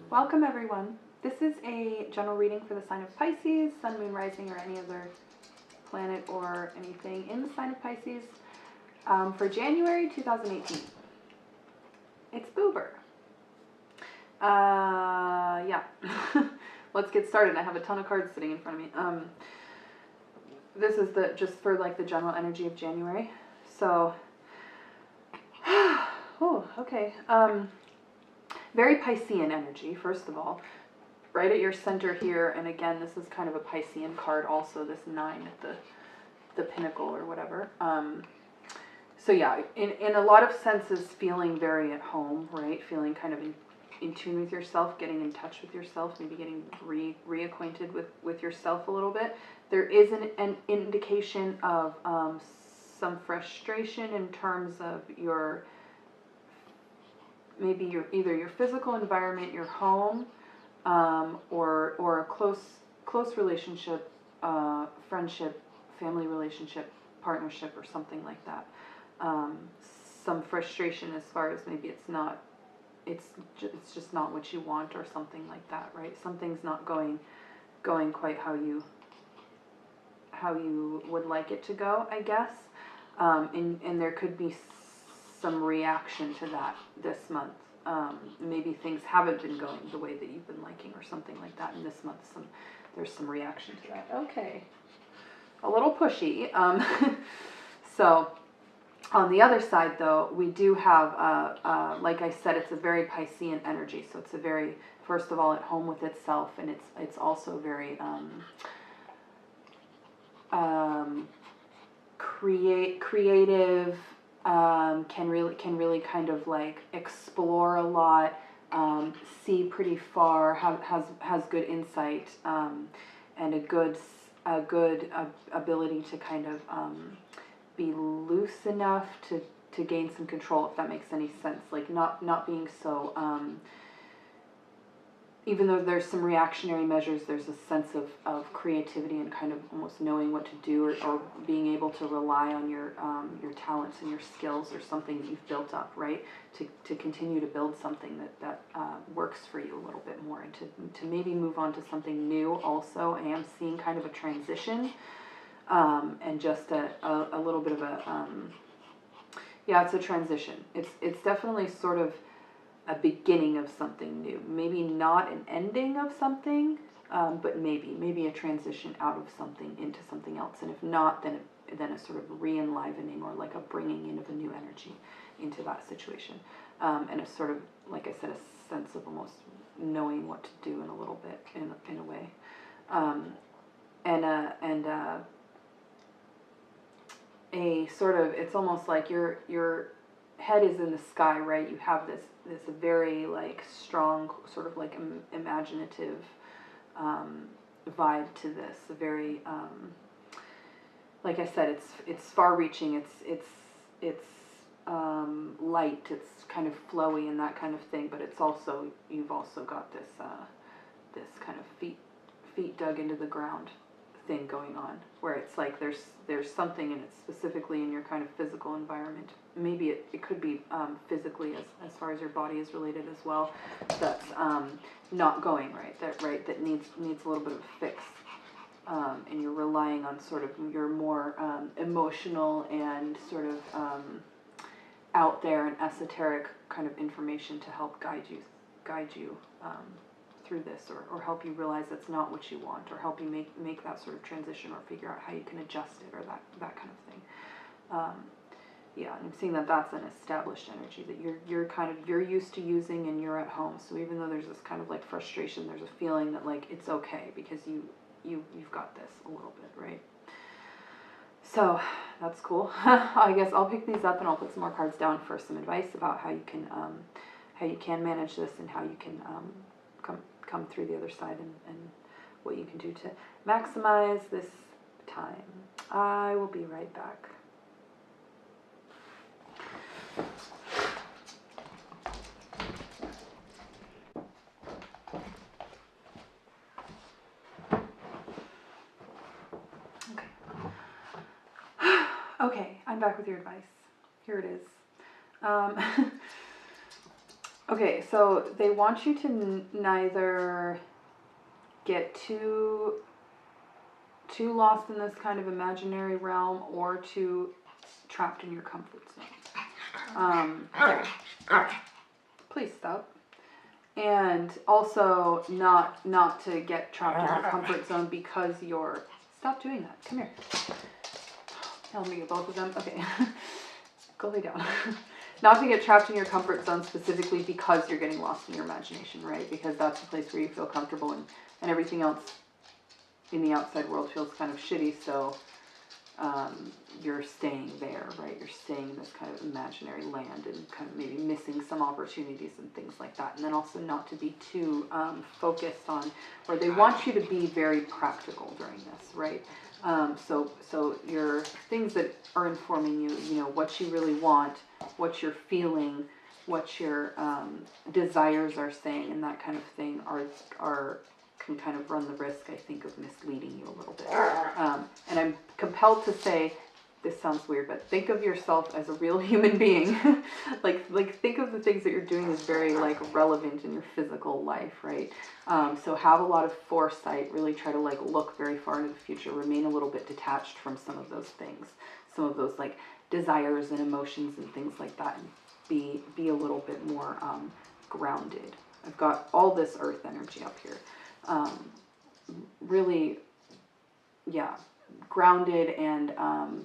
Welcome everyone. This is a general reading for the sign of Pisces, Sun, Moon, Rising, or any other planet or anything in the sign of Pisces for January 2018. It's Boober. Yeah. Let's get started. I have a ton of cards sitting in front of me. This is just for like the general energy of January. So, oh, okay. Very Piscean energy, first of all, right at your center here. And again, this is kind of a Piscean card also, this 9 at the pinnacle or whatever. So yeah, in a lot of senses, feeling very at home, right? Feeling kind of in tune with yourself, getting in touch with yourself, maybe getting reacquainted with yourself a little bit. There is an indication of some frustration in terms of your maybe either your physical environment, your home, or a close relationship, friendship, family relationship, partnership, or something like that. Some frustration as far as maybe it's just not what you want or something like that, right? Something's not going quite how you would like it to go, I guess. And there could be some reaction to that this month. Maybe things haven't been going the way that you've been liking or something like that. And this month there's some reaction to that. Okay. A little pushy. So on the other side though, we do have, like I said, it's a very Piscean energy. So it's a very, first of all, at home with itself. And it's also very, creative, can really kind of like explore a lot, see pretty far, has good insight, and a good ability to kind of be loose enough to gain some control, if that makes any sense. Like not being so, even though there's some reactionary measures, there's a sense of creativity and kind of almost knowing what to do, or being able to rely on your talents and your skills, or something that you've built up, right? To continue to build something that works for you a little bit more, and to maybe move on to something new also. I am seeing kind of a transition, and just a little bit of a, yeah, it's a transition. It's definitely sort of a beginning of something new. Maybe not an ending of something, but maybe a transition out of something into something else. And if not, then a sort of re-enlivening, or like a bringing in of a new energy into that situation. And a sort of, like I said, a sense of almost knowing what to do in a little bit, in a way. A sort of, it's almost like your head is in the sky, right? You have this very like strong sort of like imaginative vibe to this. A very like I said, it's far-reaching. It's light. It's kind of flowy and that kind of thing. But it's also, you've also got this this kind of feet dug into the ground thing going on, where it's like there's something in it, specifically in your kind of physical environment. Maybe it could be physically, as far as your body is related as well, that's not going right, that needs a little bit of a fix, and you're relying on sort of your more emotional and sort of out there and esoteric kind of information to help guide you through this, or help you realize that's not what you want, or help you make that sort of transition, or figure out how you can adjust it, or that kind of thing. Yeah, and I'm seeing that's an established energy that you're used to using, and you're at home. So even though there's this kind of like frustration, there's a feeling that like it's okay, because you've got this a little bit, right? So that's cool. I guess I'll pick these up, and I'll put some more cards down for some advice about how you can manage this, and how you can come through the other side, and what you can do to maximize this time. I will be right back. Okay, I'm back with your advice. Here it is. Okay, so they want you to neither get too lost in this kind of imaginary realm or too trapped in your comfort zone. Please stop. And also not to get trapped in your comfort zone because you're... Stop doing that. Come here. Tell me both of them. Okay. Go lay down. Not to get trapped in your comfort zone specifically because you're getting lost in your imagination, right? Because that's the place where you feel comfortable, and everything else in the outside world feels kind of shitty, so you're staying there, right? You're staying in this kind of imaginary land and kind of maybe missing some opportunities and things like that. And then also not to be too focused on, or they want you to be very practical during this, right? So your things that are informing you, you know, what you really want, what you're feeling, what your desires are saying, and that kind of thing are can kind of run the risk, I think, of misleading you a little bit. And I'm compelled to say, this sounds weird, but think of yourself as a real human being. like think of the things that you're doing as very like relevant in your physical life, right? So have a lot of foresight, really try to like look very far into the future, remain a little bit detached from some of those things, some of those like desires and emotions and things like that, and be a little bit more grounded. I've got all this earth energy up here. Really, yeah, grounded and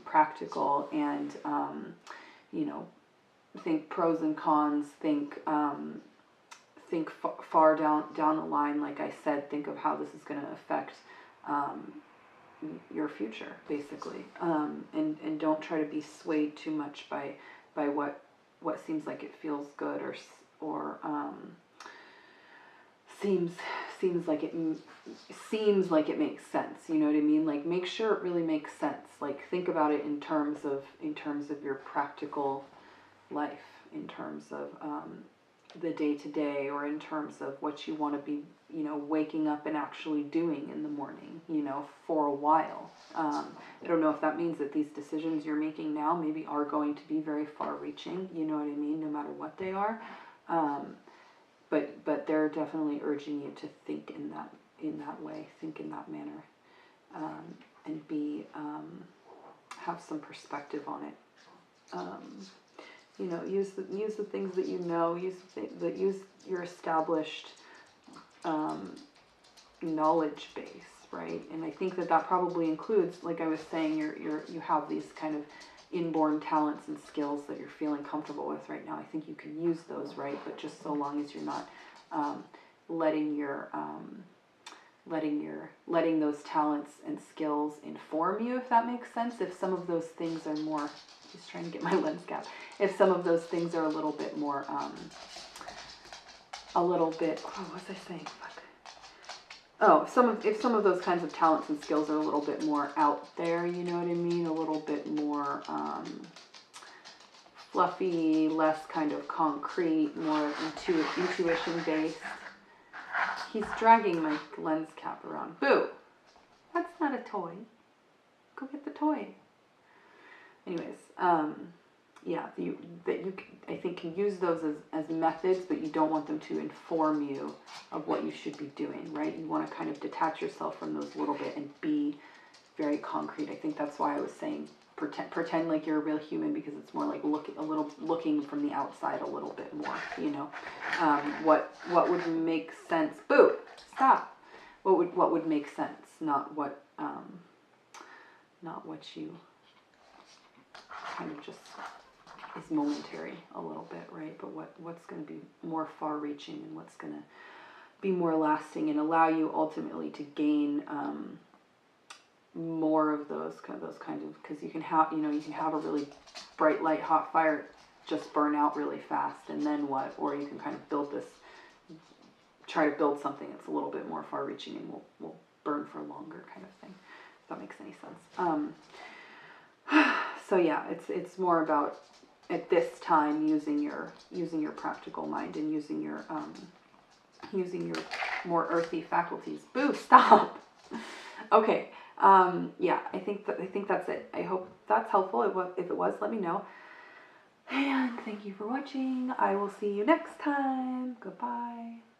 practical, and you know, think pros and cons, think far down the line. Like I said, think of how this is going to affect your future, basically, and don't try to be swayed too much by what seems like it feels good or seems like it makes sense. You know what I mean? Like, make sure it really makes sense. Like, think about it in terms of your practical life, in terms of the day-to-day, or in terms of what you want to be, you know, waking up and actually doing in the morning, you know, for a while. I don't know if that means that these decisions you're making now maybe are going to be very far-reaching, you know what I mean, no matter what they are. But they're definitely urging you to think in that way, think in that manner, and have some perspective on it. You know, use the things that you know, use your established knowledge base, right? And I think that probably includes, like I was saying, you have these kind of inborn talents and skills that you're feeling comfortable with right now. I think you can use those, right? But just so long as you're not letting those talents and skills inform you, if that makes sense. If some of those things are more, just trying to get my lens cap. If some of those things are a little bit more, what was I saying? Fuck. Oh, if some of those kinds of talents and skills are a little bit more out there, you know what I mean? A little bit more fluffy, less kind of concrete, more intuition-based. He's dragging my lens cap around. Boo! That's not a toy. Go get the toy. Anyways, yeah, I think can use those as methods, but you don't want them to inform you of what you should be doing, right? You want to kind of detach yourself from those a little bit and be very concrete. I think that's why I was saying pretend like you're a real human, because it's more like looking from the outside a little bit more, you know. What would make sense? Boo! Stop. What would make sense? Not what you kind of just is momentary a little bit, right? But what's going to be more far-reaching, and what's going to be more lasting and allow you ultimately to gain more of those kinds of, because you can have a really bright light, hot fire just burn out really fast, and then what? Or you can kind of try to build something that's a little bit more far-reaching and will burn for longer, kind of thing. If that makes any sense. So yeah, it's more about, at this time, using your practical mind and using your more earthy faculties. Boo! Stop. Okay. Yeah, I think that's it. I hope that's helpful. If it was, let me know. And Thank you for watching. I will see you next time. Goodbye.